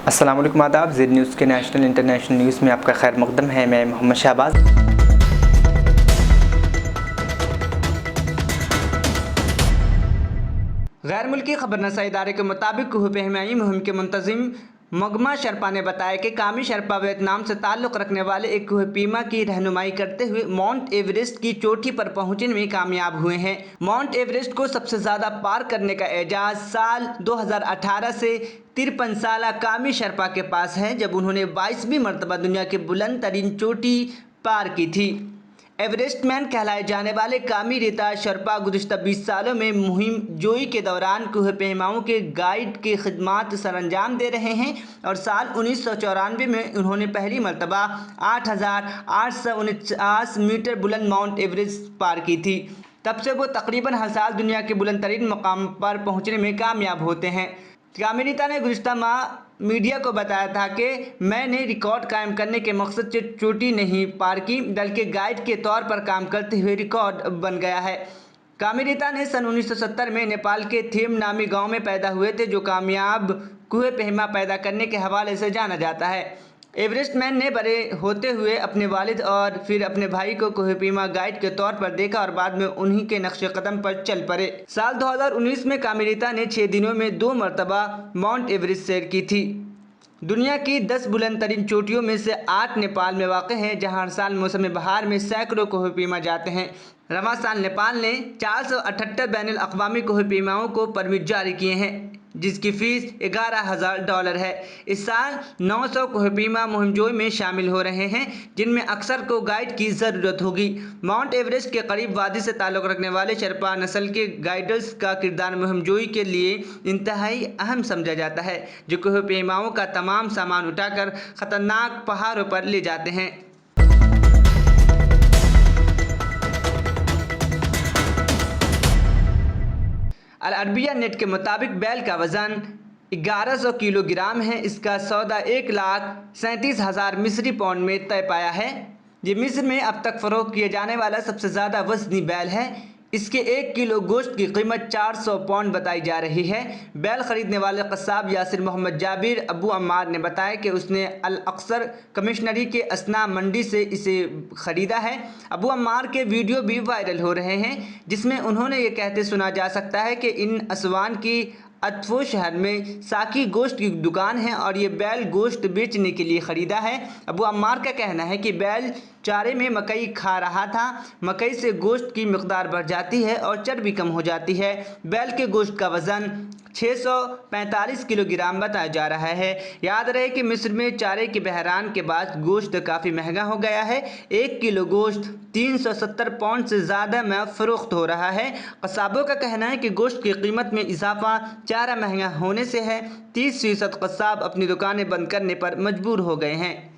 अस्सलाम वालेकुम आदाब। ज़ेड न्यूज़ के नेशनल इंटरनेशनल न्यूज़ में आपका खैर मकदम है। मैं मोहम्मद शहबाज। गैर मुल्की खबरनसा इदारे के मुताबिक कोह-ए-पहमाई मुहिम के मुंतज़िम मगमा शर्पा ने बताया कि कामी शर्पा वियतनाम से ताल्लुक़ रखने वाले एक कोह-ए-पीमा की रहनुमाई करते हुए माउंट एवरेस्ट की चोटी पर पहुंचने में कामयाब हुए हैं। माउंट एवरेस्ट को सबसे ज़्यादा पार करने का एजाज़ साल 2018 से 53 साला कामी शर्पा के पास है, जब उन्होंने 22वीं मरतबा दुनिया की बुलंद तरीन चोटी पार की थी। एवरेस्ट मैन कहलाए जाने वाले कामी रेता शर्पा गुज़िश्ता 20 सालों में मुहिम जोई के दौरान कोह-ए-पहमाओं के गाइड की खिदमात सरअंजाम दे रहे हैं और साल 1994 में उन्होंने पहली मरतबा 8,849 मीटर बुलंद माउंट एवरेस्ट पार की थी। तब से वो तकरीबन हर साल दुनिया के बुलंद तरीन मकाम पर पहुँचने में कामयाब होते हैं। कामी रेता ने गुज़िश्ता माह मीडिया को बताया था कि मैंने रिकॉर्ड कायम करने के मकसद से चोटी नहीं पार की, बल्कि गाइड के तौर पर काम करते हुए रिकॉर्ड बन गया है। कामी रेता ने सन 1970 में नेपाल के थेम नामी गांव में पैदा हुए थे, जो कामयाब कोह-ए-पहमा पैदा करने के हवाले से जाना जाता है। एवरेस्ट मैन ने बड़े होते हुए अपने वालिद और फिर अपने भाई को कोह-ए-पीमा गाइड के तौर पर देखा और बाद में उन्हीं के नक्शे कदम पर चल पड़े। साल 2019 में कामी रेता ने 6 दिनों में 2 मरतबा माउंट एवरेस्ट सैर की थी। दुनिया की 10 बुलंद तरीन चोटियों में से 8 नेपाल में वाक़ हैं, जहां हर साल मौसम बहार में सैकड़ों कोह-ए-पीमा जाते हैं। रवां साल नेपाल ने 478 बैनुल अक़वामी कोह-ए-पीमाओं को परमिट जारी किए हैं, जिसकी फ़ीस $11,000 है। इस साल 900 कोह-ए-पीमा मुहिमजोई में शामिल हो रहे हैं, जिनमें अक्सर को गाइड की ज़रूरत होगी। माउंट एवरेस्ट के करीब वादी से ताल्लुक़ रखने वाले शर्पा नस्ल के गाइडर्स का किरदार मुहिमजोई के लिए इंतहाई अहम समझा जाता है, जो कोह-ए-पीमाओं का तमाम सामान उठाकर ख़तरनाक पहाड़ों पर ले जाते हैं। अल अरबिया नेट के मुताबिक बैल का वज़न 1100 किलोग्राम है। इसका सौदा 1,37,000 मिस्री पाउंड में तय पाया है। ये मिस्र में अब तक फ़रोख्त किए जाने वाला सबसे ज़्यादा वज़नी बैल है। इसके 1 किलो गोश्त की कीमत 400 पाउंड बताई जा रही है। बैल ख़रीदने वाले क़स्साब यासिर मोहम्मद जाबिर अबू अम्मार ने बताया कि उसने अल अक्सर कमिश्नरी के असना मंडी से इसे ख़रीदा है। अबू अम्मार के वीडियो भी वायरल हो रहे हैं, जिसमें उन्होंने ये कहते सुना जा सकता है कि इन असवान की अतफो शहर में साकी गोश्त की दुकान है और ये बैल गोश्त बेचने के लिए ख़रीदा है। अबू अम्मार का कहना है कि बैल चारे में मकई खा रहा था। मकई से गोश्त की मिक़दार बढ़ जाती है और चर्बी कम हो जाती है। बैल के गोश्त का वज़न 645 किलोग्राम बताया जा रहा है। याद रहे कि मिस्र में चारे के बहरान के बाद गोश्त काफ़ी महंगा हो गया है। 1 किलो गोश्त 370 पाउंड से ज़्यादा में फ़रोख्त हो रहा है। क़स्साबों का कहना है कि गोश्त की कीमत में इजाफा चारा महंगा होने से है। 30% क़स्साब अपनी दुकानें बंद करने पर मजबूर हो गए हैं।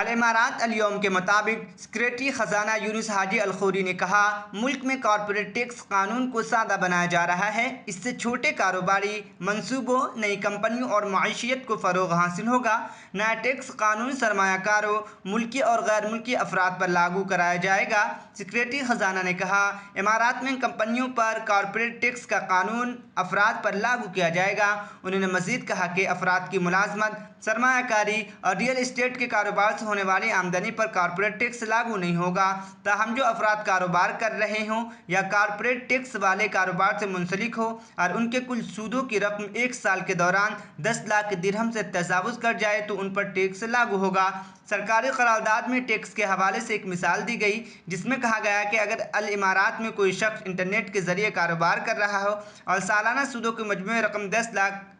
इमारात अल-यौम के मुताबिक सेक्रेटरी ख़जाना यूनुस हाजी अल-खौरी ने कहा, मुल्क में कॉरपोरेट टैक्स कानून को सादा बनाया जा रहा है। इससे छोटे कारोबारी मंसूबों, नई कंपनियों और मईशियत को फ़रोग़ हासिल होगा। नया टैक्स कानून सरमायाकारों, मुल्की और गैर मुल्की अफराद पर लागू कराया जाएगा। सेक्रेटरी ख़जाना ने कहा, इमारात में कंपनियों पर कॉरपोरेट टैक्स का कानून अफराद पर लागू किया जाएगा। उन्होंने मज़ीद कहा कि अफराद की मुलाजमत, सरमायाकारी और रियल इस्टेट के कारोबार से होने वाली आमदनी पर कॉरपोरेट टैक्स लागू नहीं होगा। ताहम जो अफराद कारोबार कर रहे हों या कॉरपोरेट टैक्स वाले कारोबार से मुंसलिक हो और उनके कुल सूदों की रकम 1 साल के दौरान 10 लाख दिरहम से तजावुज़ कर जाए तो उन पर टैक्स लागू होगा। सरकारी करारदाद में टैक्स के हवाले से एक मिसाल दी गई, जिसमें कहा गया कि अगर अल इमारात में कोई शख्स इंटरनेट के ज़रिए कारोबार कर रहा हो और सालाना सूदों की मजमूई रकम 10 लाख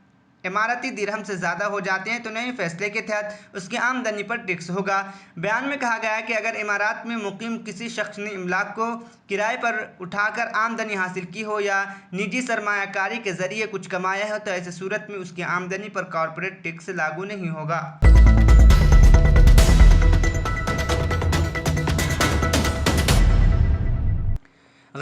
इमारती दिरहम से ज़्यादा हो जाते हैं तो नए फैसले के तहत उसकी आमदनी पर टैक्स होगा। बयान में कहा गया है कि अगर इमारात में मुकीम किसी शख्स ने इमलाक को किराए पर उठाकर आमदनी हासिल की हो या निजी सरमायाकारी के ज़रिए कुछ कमाया हो, तो ऐसी सूरत में उसकी आमदनी पर कॉरपोरेट टैक्स लागू नहीं होगा।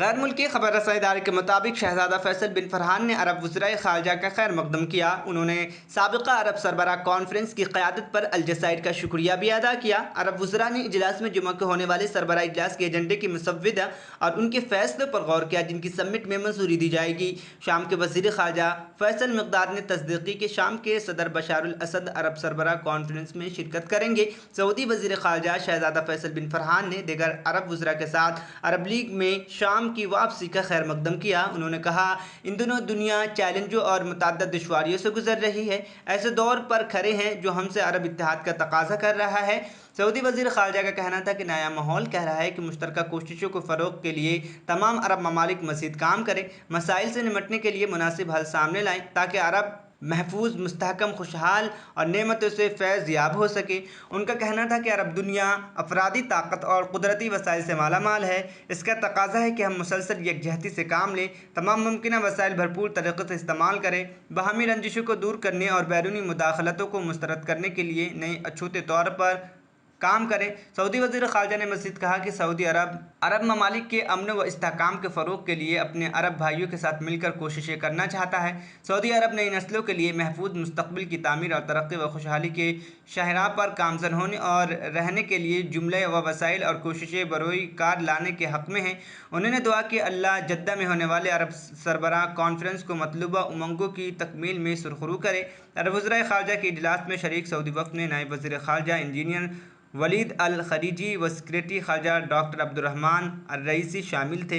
गैर मुल्की खबर रसाई इदारे के मुताबिक शहजादा फैसल बिन फरहान ने अरब वज़राए ख़ारजा का खैर मकदम किया। उन्होंने साबिक़ा अरब सरबराह कॉन्फ्रेंस की क़यादत पर अलजसाइर का शुक्रिया भी अदा किया। अरब वज़रा ने इजलास में जुमा को होने वाले सरबराह इजलास के एजेंडे की मुसव्विदा और उनके फ़ैसलों पर गौर किया, जिनकी समिट में मंजूरी दी जाएगी। शाम के वज़ीर ख़ारजा फैसल मिक़दार ने तस्दीक़ी कि शाम के सदर बशारुल असद अरब सरबराह कॉन्फ्रेंस में शिरकत करेंगे। सऊदी वज़ीर ख़ारजा शहजादा फैसल बिन फरहान ने दीगर अरब वज़रा के साथ अरब लीग में शाम की वापसी का खैर मकदम किया। उन्होंने कहा, इन दिनों दुनिया चैलेंजों और मुतअद्दिद दुश्वारियों से गुजर रही है, ऐसे दौर पर खड़े हैं जो हमसे अरब इत्तेहाद का तकाजा कर रहा है। सऊदी वज़ीर ख़ारजा का कहना था कि नया माहौल कह रहा है कि मुश्तरका कोशिशों को फ़रोग़ के लिए तमाम अरब ममालिक मज़ीद काम करें, मसाइल से निमटने के लिए मुनासिब हल सामने लाएँ ताकि अरब महफूज, मुस्तहकम, खुशहाल और नेमतों से फैज़ याब हो सके। उनका कहना था कि अरब दुनिया अफरादी ताकत और कुदरती वसाइल से माला माल है। इसका तकाजा है कि हम मुसलसल यकजहती से काम लें, तमाम मुमकिन वसाइल भरपूर तरीक़े से इस्तेमाल करें, बाहमी रंजिशों को दूर करने और बैरूनी मुदाखलतों को मुस्तरद करने के लिए नए अछूते तौर पर काम करें। सऊदी वज़ीर ख़ारजा ने मज़ीद कहा कि सऊदी अरब ममालिक के अमन व इस्तेहकाम के फ़रोग़ के लिए अपने अरब भाइयों के साथ मिलकर कोशिशें करना चाहता है। सऊदी अरब नई नस्लों के लिए महफूज मुस्तक़बिल की तामीर और तरक्की व खुशहाली के शाहराह पर गामज़न होने और रहने के लिए जुमले व वसाइल और कोशिशें बरोई कार लाने के हक़ में हैं। उन्होंने दुआ कि अल्लाह जद्दा में होने वाले अरब सरबराह कॉन्फ्रेंस को मतलूबा उमंगों की तकमील में सुरखरू करे। अरब वज़राए ख़ारजा के इजलास में शरीक सऊदी वफ़द में नायब वज़ीर ख़ारजा इंजीनियर वलीद अल खरीजी व सेक्रेटरी ख़ारजा डॉक्टर अब्दुर्रहमान अर्रईसी शामिल थे।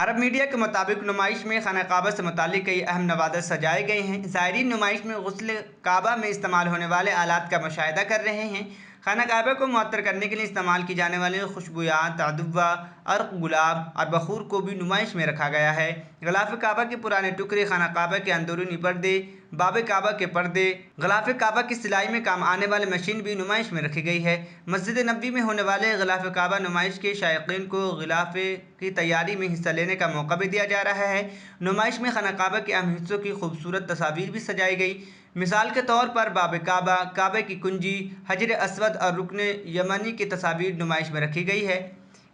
अरब मीडिया के मुताबिक नुमाइश में खाना काबा से मुतालिक कई अहम नवादर सजाए गए हैं। ज़ायरीन नुमाइश में गुस्ल काबा में इस्तेमाल होने वाले आलात का मुशाहिदा कर रहे हैं। खाना काबा को मुअत्तर करने के लिए इस्तेमाल की जाने वाले खुशबूयात, अदुव्वा, अर्क, गुलाब और बखूर को भी नुमाइश में रखा गया है। ग़िलाफ़ काबा के पुराने टुकड़े, खाना काबा के अंदरूनी पर्दे, बाब काबा के पर्दे, ग़िलाफ़ काबा की सिलाई में काम आने वाले मशीन भी नुमाइश में रखी गई है। मस्जिद नबवी में होने वाले ग़िलाफ़ काबा नुमाइश के शायकीन को ग़िलाफ़ की तैयारी में हिस्सा लेने का मौका भी दिया जा रहा है। नुमाइश में खाना काबा के अहम हिस्सों की खूबसूरत तस्वीर भी सजाई गई। मिसाल के तौर पर बाब काबा, काबे की कुंजी, हजर असवद और रुकन यमनी की तस्वीर नुमाइश में रखी गई है।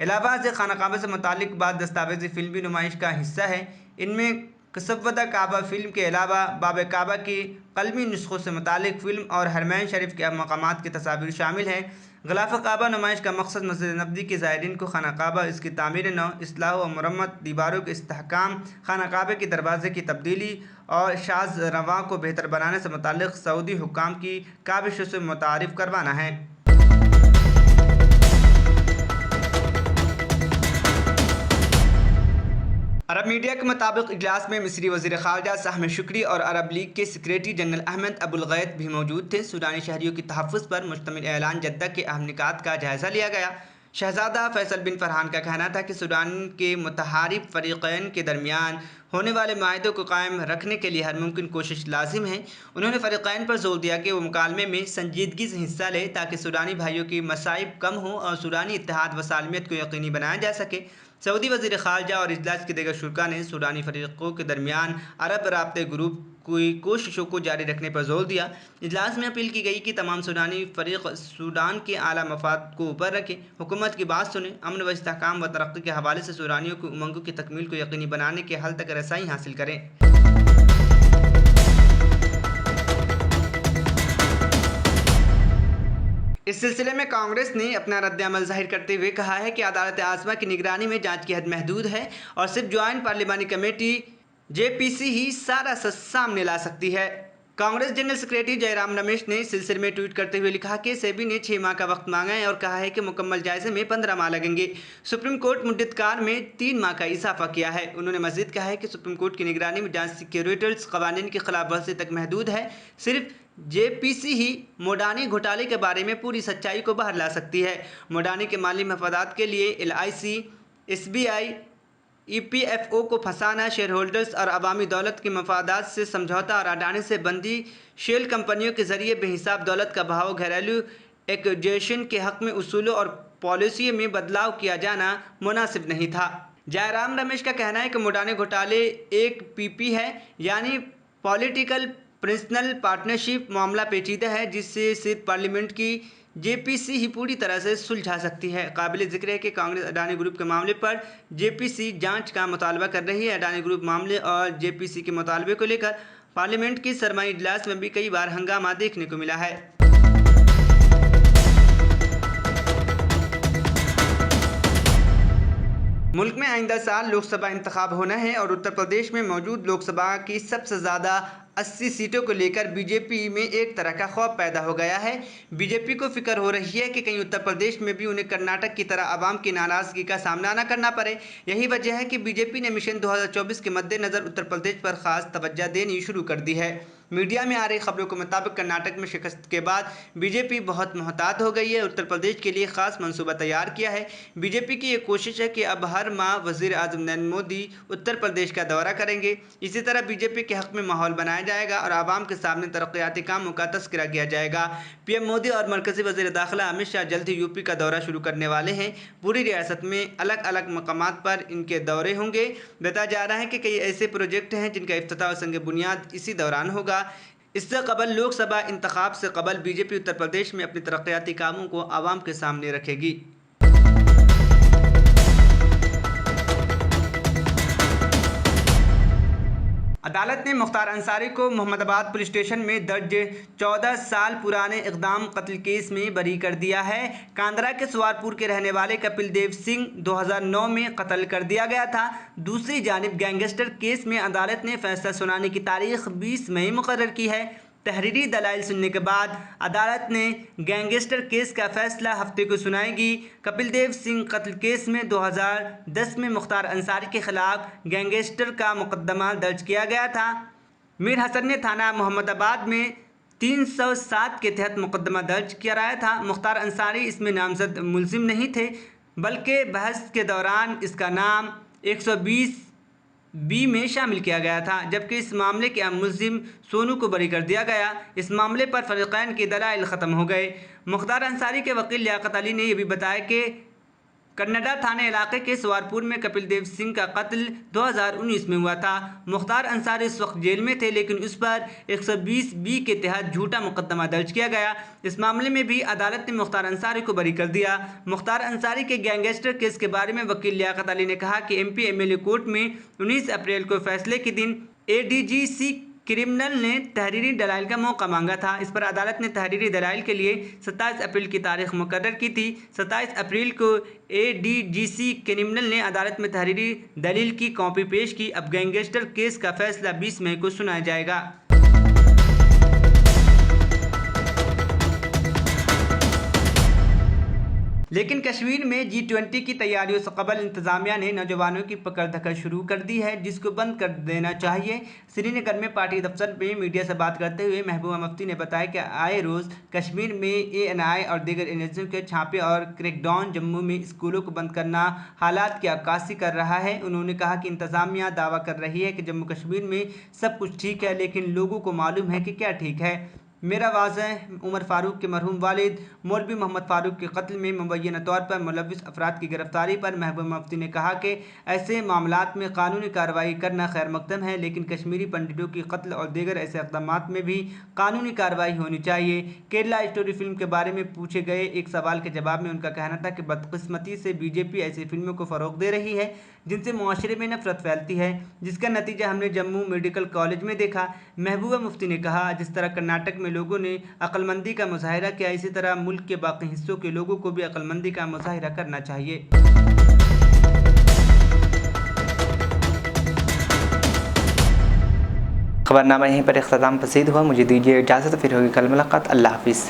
अलावा से खाना काबा से मुतालिक बाद दस्तावेज़ी फिल्म भी नुमाइश का हिस्सा है। इनमें कसव्वदा काबा फिल्म के अलावा बाब काबा की कलमी नुस्खों से मुतालिक फ़िल्म और हरमैन शरीफ के मकामात की तस्वीर शामिल हैं। ग़िलाफ़ काबा नुमाइश का मकसद मस्जिद नबवी के ज़ायरीन को खाना काबा, इसकी तामीर नौ, इस्लाह व मरम्मत, दीवारों के इस्तेहकाम, खाना काबे के दरवाज़े की तब्दीली और शाज़ रवां को बेहतर बनाने से मुतालिक सऊदी हुक्काम की काबिशों से मुतारिफ़ करवाना है। अरब मीडिया के मुताबिक इजलास में मिस्री वज़ीर ख़ारजा साहम शुक्री और अरब लीग के सेक्रेटरी जनरल अहमद अबुल गैत भी मौजूद थे। सूडानी शहरियों की तहफ़्फ़ुज़ पर मुश्तमिल ऐलान जद्दा के अहम निकात का जायज़ा लिया गया। शहज़ादा फैसल बिन फरहान का कहना था कि सूडान के मुतहारिब फ़रीक़ैन के दरमियान होने वाले माहदे को कायम रखने के लिए हर मुमकिन कोशिश लाजिम है। उन्होंने फ़रीक़ैन पर जोर दिया कि वो मुकालमे में संजीदगी से हिस्सा ले ताकि सूडानी भाइयों की मसाइब कम हो और सूडानी इत्तेहाद व सालमियत को यकीनी बनाया जा सके। सऊदी वज़ीर ख़ारजा और इजलास के दीगर शुरा ने सूडानी फ़रीक़ों के दरमियान अरब राब्ते ग्रुप की कोशिशों को जारी रखने पर जोर दिया। इजलास में अपील की गई कि तमाम सूडानी फ़रीक़ सूडान के आला मफाद को ऊपर रखें, हुकूमत की बात सुनें, अमन व इस्तेहकाम व तरक्की के हवाले से सूडानियों की उमंगों की तकमील को यकीनी बनाने के हल तक रसाई हासिल करें। इस सिलसिले में कांग्रेस ने अपना रद्द-ए-अमल ज़ाहिर करते हुए कहा है कि अदालत आज़मा की निगरानी में जांच की हद महदूद है और सिर्फ ज्वाइंट पार्लिमानी कमेटी JPC ही सारा सच सामने ला सकती है। कांग्रेस जनरल सेक्रेटरी जयराम रमेश ने इस सिलसिले में ट्वीट करते हुए लिखा कि सेबी ने 6 माह का वक्त मांगा है और कहा है कि मुकम्मल जायजे में 15 माह लगेंगे। सुप्रीम कोर्ट मुद्दतकार में 3 माह का इजाफा किया है। उन्होंने मज़ीद कहा है कि सुप्रीम कोर्ट की निगरानी में जांच सिक्योरिटीज कवानीन की खिलाफ वर्जी तक महदूद है। सिर्फ JPC ही मोडानी घोटाले के बारे में पूरी सच्चाई को बाहर ला सकती है। मोडानी के माली मफादात के लिए LIC, SBI, EPFO को फंसाना, शेयर होल्डर्स और अवामी दौलत के मफादात से समझौता और अडानी से बंदी, शेल कंपनियों के जरिए बेहिसाब दौलत का बहाव, घरेलू एक्विजिशन के हक़ में उसूलों और पॉलिसी में बदलाव किया जाना मुनासिब नहीं था। जयराम रमेश का कहना है कि मोडानी घोटाले एक PP है, यानी पॉलिटिकल प्रिंसिपल पार्टनरशिप मामला पेचीदा है जिससे सिर्फ पार्लियामेंट की JPC ही पूरी तरह से सुलझा सकती है। काबिल ज़िक्र है कि कांग्रेस अडानी ग्रुप के मामले पर JPC जांच का मुतालबा कर रही है। अडानी ग्रुप मामले और JPC के मुतालबे को लेकर पार्लियामेंट की सरमाई इजलास में भी कई बार हंगामा देखने को मिला है। मुल्क में आइंदा साल लोकसभा इंतखाब होना है और उत्तर प्रदेश में मौजूद लोकसभा की सबसे ज़्यादा 80 सीटों को लेकर BJP में एक तरह का खौफ पैदा हो गया है। BJP को फिक्र हो रही है कि कहीं उत्तर प्रदेश में भी उन्हें कर्नाटक की तरह आवाम की नाराज़गी का सामना न करना पड़े। यही वजह है कि BJP ने मिशन 2024 के मद्देनज़र उत्तर प्रदेश पर ख़ास तवज्जो देनी शुरू कर दी है। मीडिया में आ रही खबरों के मुताबिक कर्नाटक में शिकस्त के बाद BJP बहुत मोहतात हो गई है। उत्तर प्रदेश के लिए ख़ास मंसूबा तैयार किया है। BJP की ये कोशिश है कि अब हर माह वज़ीर आज़म नरेंद्र मोदी उत्तर प्रदेश का दौरा करेंगे। इसी तरह BJP के हक़ में माहौल बनाया जाएगा और आवाम के सामने तरक्याती कामों का तस्करा किया जाएगा। PM मोदी और मरकज़ी वज़ीर दाखिला अमित शाह जल्द ही UP का दौरा शुरू करने वाले हैं। पूरी रियासत में अलग अलग मकामात पर इनके दौरे होंगे। बताया जा रहा है कि कई ऐसे प्रोजेक्ट हैं जिनका इफ्तिताह और संग बुनियाद इसी दौरान होगा। इससे कबल लोकसभा इंतखाब से कबल BJP उत्तर प्रदेश में अपने तरक्याती कामों को आवाम के सामने रखेगी। अदालत ने मुख्तार अंसारी को मोहम्मदाबाद पुलिस स्टेशन में दर्ज 14 साल पुराने इक़दाम कत्ल केस में बरी कर दिया है। कांदरा के सवारपुर के रहने वाले कपिल देव सिंह 2009 में कत्ल कर दिया गया था। दूसरी जानिब गैंगस्टर केस में अदालत ने फैसला सुनाने की तारीख 20 मई मुकर्रर की है। तहरीरी दलाइल सुनने के बाद अदालत ने गैंगस्टर केस का फैसला हफ्ते को सुनाएगी। कपिल देव सिंह कत्ल केस में 2010 में मुख्तार अंसारी के खिलाफ गैंगस्टर का मुकदमा दर्ज किया गया था। मीर हसन ने थाना मोहम्मदाबाद में 307 के तहत मुकदमा दर्ज कराया था। मुख्तार अंसारी इसमें नामजद मुलजिम नहीं थे, बल्कि बहस के दौरान इसका नाम 120B में शामिल किया गया था, जबकि इस मामले के मुलजिम सोनू को बरी कर दिया गया। इस मामले पर फरीक़ैन के दलाइल ख़त्म हो गए। मुख्तार अंसारी के वकील लियाकत अली ने यह भी बताया कि कन्नडा थाने इलाके के सवारपुर में कपिल देव सिंह का कत्ल 2019 में हुआ था। मुख्तार अंसारी इस वक्त जेल में थे, लेकिन उस पर 120B के तहत झूठा मुकदमा दर्ज किया गया। इस मामले में भी अदालत ने मुख्तार अंसारी को बरी कर दिया। मुख्तार अंसारी के गैंगस्टर केस के बारे में वकील लियाकत अली ने कहा कि MP MLA कोर्ट में 19 अप्रैल को फैसले के दिन ADGC क्रिमिनल ने तहरीरी दलाइल का मौका मांगा था। इस पर अदालत ने तहरीरी दलाइल के लिए 27 अप्रैल की तारीख मुकर्रर की थी। 27 अप्रैल को ADGC क्रिमिनल ने अदालत में तहरीरी दलील की कॉपी पेश की। अब गैंगस्टर केस का फैसला 20 मई को सुनाया जाएगा। लेकिन कश्मीर में G20 की तैयारियों से कबल इंतजामिया ने नौजवानों की पकड़ धकड़ शुरू कर दी है, जिसको बंद कर देना चाहिए। श्रीनगर में पार्टी दफ्तर में मीडिया से बात करते हुए महबूबा मुफ्ती ने बताया कि आए रोज़ कश्मीर में ANI और दीगर एजेंसियों के छापे और क्रैकडाउन जम्मू में स्कूलों को बंद करना हालात की अक्कासी कर रहा है। उन्होंने कहा कि इंतजामिया दावा कर रही है कि जम्मू कश्मीर में सब कुछ ठीक है, लेकिन लोगों को मालूम है कि क्या ठीक है। मेरा वाज़ह उमर फारूक के मरहूम वालिद मौलवी मोहम्मद फारूक के कत्ल में मुबैना तौर पर मुलव्विस अफराद की गिरफ्तारी पर महबूबा मुफ्ती ने कहा कि ऐसे मामलात में कानूनी कार्रवाई करना खैर मकदम है, लेकिन कश्मीरी पंडितों की कत्ल और दीगर ऐसे इक़दामात में भी कानूनी कार्रवाई होनी चाहिए। केरला स्टोरी फिल्म के बारे में पूछे गए एक सवाल के जवाब में उनका कहना था कि बदकिस्मती से BJP ऐसी फिल्मों को फ़रोग़ दे रही है जिनसे मुआशरे में नफरत फैलती है, जिसका नतीजा हमने जम्मू मेडिकल कॉलेज में देखा। महबूबा मुफ्ती ने कहा, जिस तरह कर्नाटक में लोगों ने अक्लमंदी का मुजाहिरा किया, इसी तरह मुल्क के बाकी हिस्सों के लोगों को भी अक्लमंदी का मुजाहिरा करना चाहिए। खबरनामा यहीं पर इख्तिताम पसीद हुआ। मुझे दीजिए इजाज़त, फिर होगी कल मुलाकात। अल्लाह हाफिज़।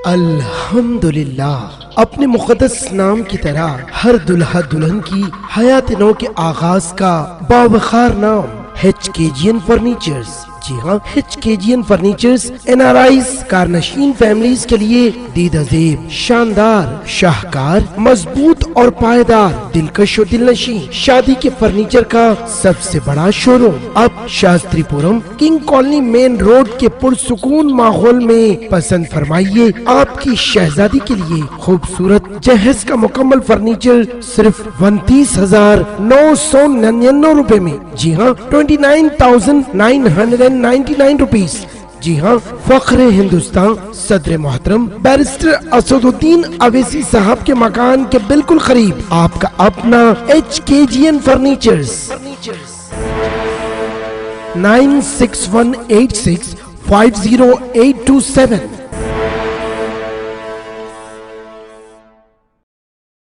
अल्हम्दुलिल्लाह, अपने मुक़द्दस नाम की तरह हर दुल्हा दुल्हन की हयात नौ के आगाज का बावखार नाम HKGN फर्नीचर्स। जी हाँ, HKGN फर्नीचर्स NRIs कारनशीन फैमिलीज के लिए दीदाज़ेब, शानदार, शाहकार, मजबूत और पायदार, दिलकश और दिलनशीं शादी के फर्नीचर का सबसे बड़ा शोरूम अब Shastripuram king colony main road के पुरसुकून माहौल में पसंद फरमाइए। आपकी शहजादी के लिए खूबसूरत जहेज का मुकम्मल फर्नीचर सिर्फ 29,999 रुपए में। जी हाँ, 29,999 रुपीज। जी हाँ, फख्रे हिंदुस्तान सदर मोहतरम बैरिस्टर असदुद्दीन अवैसी साहब के मकान के बिल्कुल करीब आपका अपना HKGN फर्नीचर्स। 9618650827